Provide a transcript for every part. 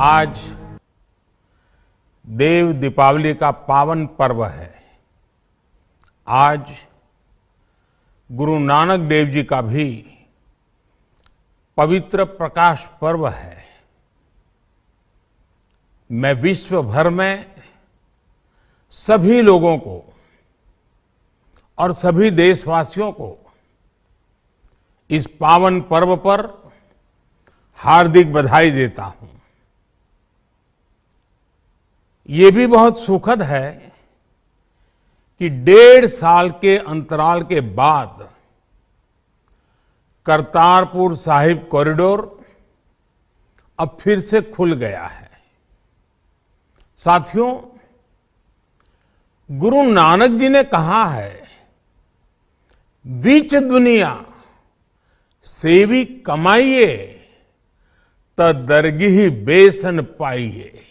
आज देव दीपावली का पावन पर्व है। आज गुरु नानक देव जी का भी पवित्र प्रकाश पर्व है। मैं विश्व भर में सभी लोगों को और सभी देशवासियों को इस पावन पर्व पर हार्दिक बधाई देता हूं। ये भी बहुत सुखद है कि 1.5 साल के अंतराल के बाद करतारपुर साहिब कॉरिडोर अब फिर से खुल गया है। साथियों, गुरु नानक जी ने कहा है, बीच दुनिया सेवी कमाइए त दरगिही बेसन पाइए।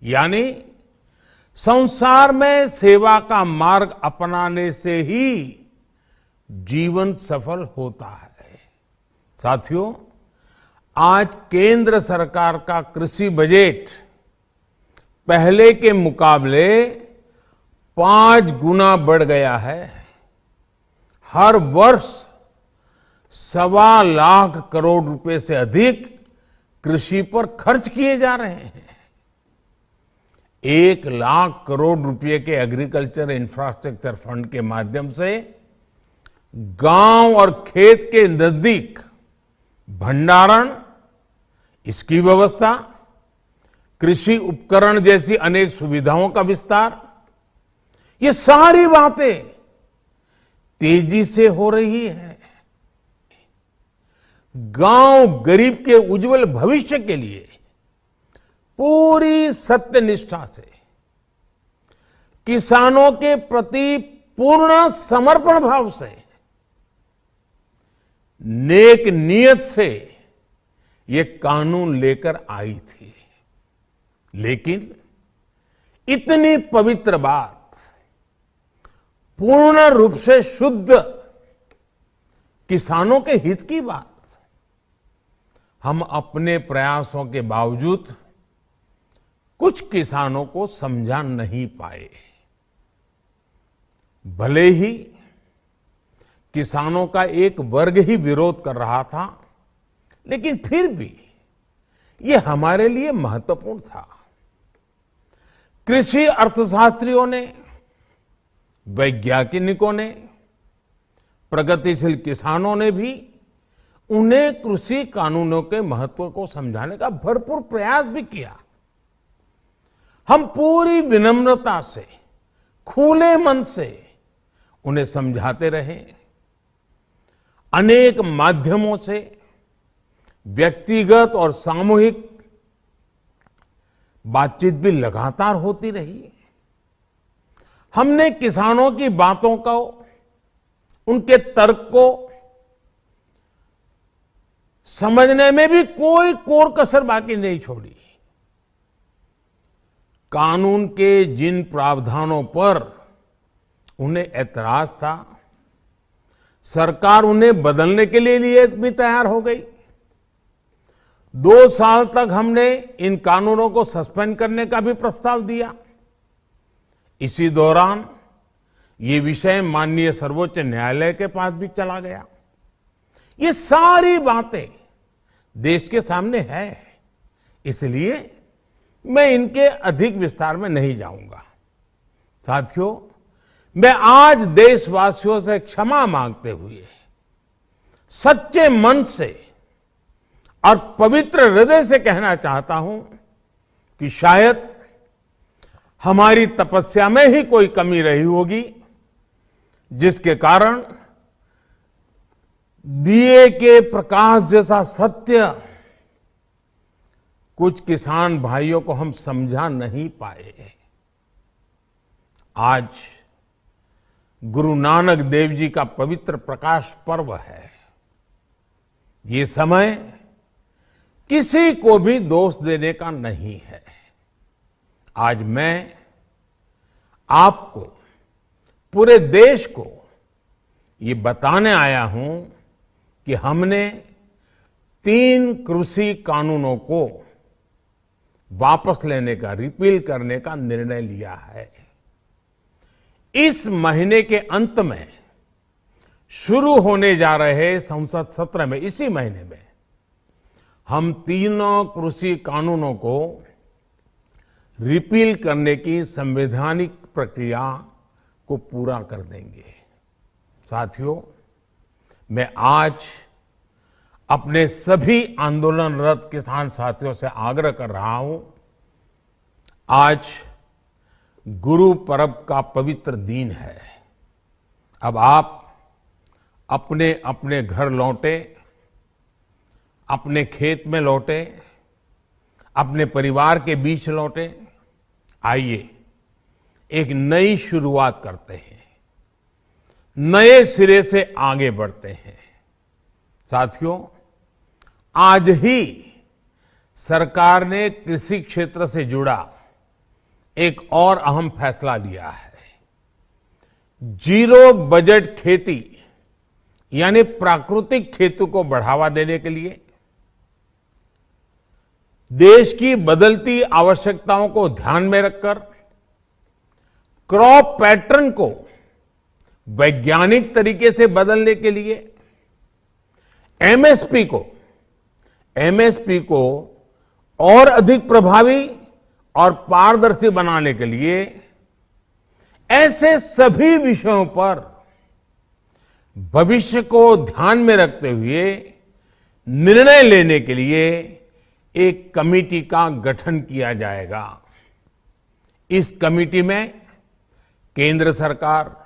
यानी संसार में सेवा का मार्ग अपनाने से ही जीवन सफल होता है। साथियों, आज केंद्र सरकार का कृषि बजट पहले के मुकाबले 5 गुना बढ़ गया है। हर वर्ष 1.25 लाख करोड़ रुपए से अधिक कृषि पर खर्च किए जा रहे हैं। 1 लाख करोड़ रुपए के एग्रीकल्चर इंफ्रास्ट्रक्चर फंड के माध्यम से गांव और खेत के नजदीक भंडारण, इसकी व्यवस्था, कृषि उपकरण जैसी अनेक सुविधाओं का विस्तार, ये सारी बातें तेजी से हो रही है। गांव गरीब के उज्जवल भविष्य के लिए पूरी सत्यनिष्ठा से, किसानों के प्रति पूर्ण समर्पण भाव से, नेक नियत से ये कानून लेकर आई थी। लेकिन इतनी पवित्र बात, पूर्ण रूप से शुद्ध किसानों के हित की बात, हम अपने प्रयासों के बावजूद कुछ किसानों को समझा नहीं पाए। भले ही किसानों का एक वर्ग ही विरोध कर रहा था, लेकिन फिर भी ये हमारे लिए महत्वपूर्ण था। कृषि अर्थशास्त्रियों ने, वैज्ञानिकों ने, प्रगतिशील किसानों ने भी उन्हें कृषि कानूनों के महत्व को समझाने का भरपूर प्रयास भी किया। हम पूरी विनम्रता से, खुले मन से उन्हें समझाते रहे। अनेक माध्यमों से व्यक्तिगत और सामूहिक बातचीत भी लगातार होती रही। हमने किसानों की बातों को, उनके तर्क को समझने में भी कोई कोर कसर बाकी नहीं छोड़ी। कानून के जिन प्रावधानों पर उन्हें ऐतराज था, सरकार उन्हें बदलने के लिए भी तैयार हो गई। 2 साल तक हमने इन कानूनों को सस्पेंड करने का भी प्रस्ताव दिया। इसी दौरान ये विषय माननीय सर्वोच्च न्यायालय के पास भी चला गया। ये सारी बातें देश के सामने है, इसलिए मैं इनके अधिक विस्तार में नहीं जाऊंगा। साथियों, मैं आज देशवासियों से क्षमा मांगते हुए सच्चे मन से और पवित्र हृदय से कहना चाहता हूं कि शायद हमारी तपस्या में ही कोई कमी रही होगी, जिसके कारण दिए के प्रकाश जैसा सत्य कुछ किसान भाइयों को हम समझा नहीं पाए। आज गुरु नानक देव जी का पवित्र प्रकाश पर्व है। ये समय किसी को भी दोष देने का नहीं है। आज मैं आपको, पूरे देश को ये बताने आया हूं कि हमने 3 कृषि कानूनों को वापस लेने का, रिपील करने का निर्णय लिया है। इस महीने के अंत में शुरू होने जा रहे संसद सत्र में, इसी महीने में, हम तीनों कृषि कानूनों को रिपील करने की संवैधानिक प्रक्रिया को पूरा कर देंगे। साथियों, मैं आज अपने सभी आंदोलनरत किसान साथियों से आग्रह कर रहा हूं, आज गुरु पर्व का पवित्र दिन है। अब आप अपने अपने घर लौटे, अपने खेत में लौटे, अपने परिवार के बीच लौटे। आइए एक नई शुरुआत करते हैं, नए सिरे से आगे बढ़ते हैं। साथियों, आज ही सरकार ने कृषि क्षेत्र से जुड़ा एक और अहम फैसला लिया है। जीरो बजट खेती यानी प्राकृतिक खेती को बढ़ावा देने के लिए, देश की बदलती आवश्यकताओं को ध्यान में रखकर क्रॉप पैटर्न को वैज्ञानिक तरीके से बदलने के लिए एमएसपी को और अधिक प्रभावी और पारदर्शी बनाने के लिए, ऐसे सभी विषयों पर भविष्य को ध्यान में रखते हुए निर्णय लेने के लिए एक कमेटी का गठन किया जाएगा। इस कमेटी में केंद्र सरकार,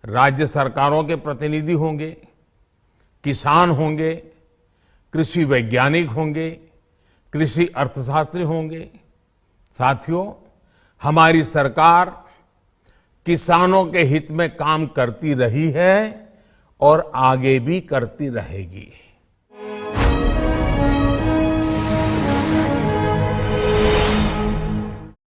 राज्य सरकारों के प्रतिनिधि होंगे, किसान होंगे, कृषि वैज्ञानिक होंगे, कृषि अर्थशास्त्री होंगे। साथियों, हमारी सरकार किसानों के हित में काम करती रही है और आगे भी करती रहेगी।